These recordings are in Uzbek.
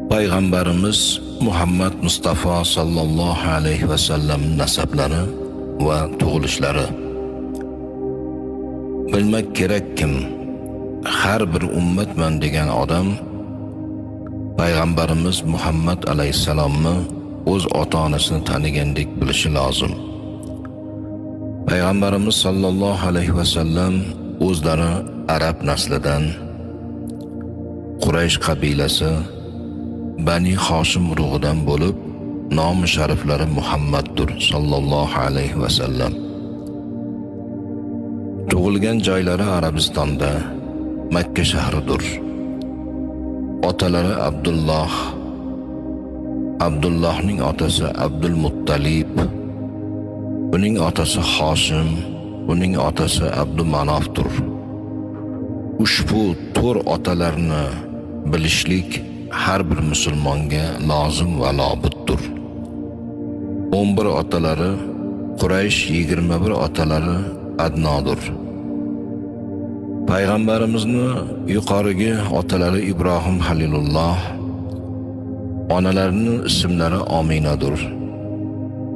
Payg'ambarimiz Muhammad Mustafa sallallohu alayhi va sallam nasablari va tug'ilishlari. Bilmak kerakkim, har bir ummatman degan odam Payg'ambarimiz Muhammad alayhisalomni o'z ota-onasini tanigandek bilishi lozim. Payg'ambarimiz sallallohu alayhi va sallam o'zlari arab naslidan, Quraysh qabilasi, Bani Hoshim urug'idan bo'lib, nomi shariflari Muhammaddur sallallohu alayhi va sallam. Tug'ilgan joylari Arabistonda, Makka shahridir. Otalari Abdulloh, Abdullohning otasi Abdul Muttalib, uning otasi Hoshim, uning otasi Abdul Manofdir. Ushbu to'rt otalarni bilishlik har bir musulmonga lozim va lobuddir. 11 otalari Quraysh, 21 otalari Adnodir. Payg'ambarimizni yuqorigi otalari Ibrohim Halilulloh, onalarining ismlari Ominadir.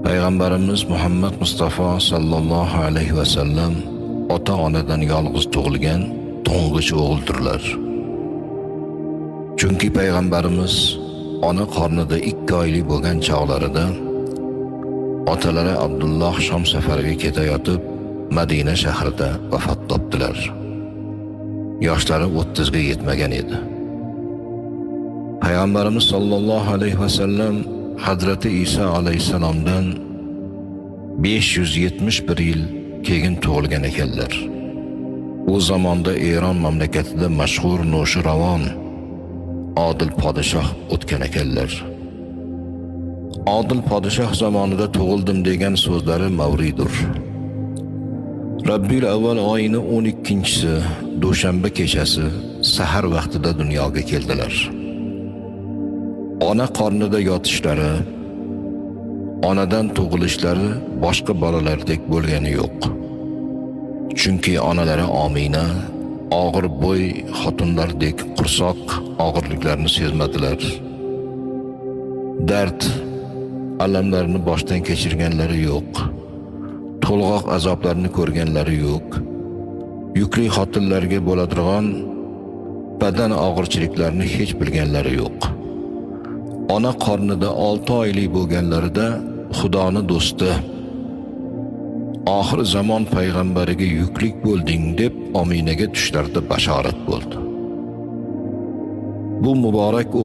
Payg'ambarimiz Muhammad Mustafa sallallohu alayhi va sallam ota-onadan yolg'iz tug'ilgan to'ng'ich o'g'ildirlar. Chunki payg'ambarimiz ona qornida 2 oylik bo'lgan chog'larida otalari Abdulloh Shom safariga ketayotib Madina shahrida vafot topdilar. Yoshlari 30 ga yetmagan edi. Payg'ambarimiz sallallohu alayhi va sallam Hazrati Isa alayhisalomdan 571 yil keyin tug'ilgan ekanlar. U zamonda Eron mamlakatida mashhur Nushiravon Odil podshoh o'tgan ekanlar. Odil podshoh zamonida tug'ildim degan so'zlari mavridir. Rabbil avval oyini 12-si dushanba kechasi sahar vaqtida dunyoga keldilar. Ona qornida yotishlari, onadan tug'ilishlari boshqa bolalardek bo'lgani yo'q. Chunki onalari Omina og'ir bo'y xotinlardek qursoq og'irliklarni sezmadilar. Dard, alamlarni boshdan kechirganlari yo'q. To'lg'oq azoblarni ko'rganlari yo'q. Yukli xotinlarga bo'ladigan badan og'irchiliklarini hech bilganlari yo'q. Ona qornida 6 oylik bo'lganlarida Xudoni do'sti, oxir zamon payg'ambariga yuklik bo'lding deb Ominaga tushlarida bashorat bo'ldi. Bu muborak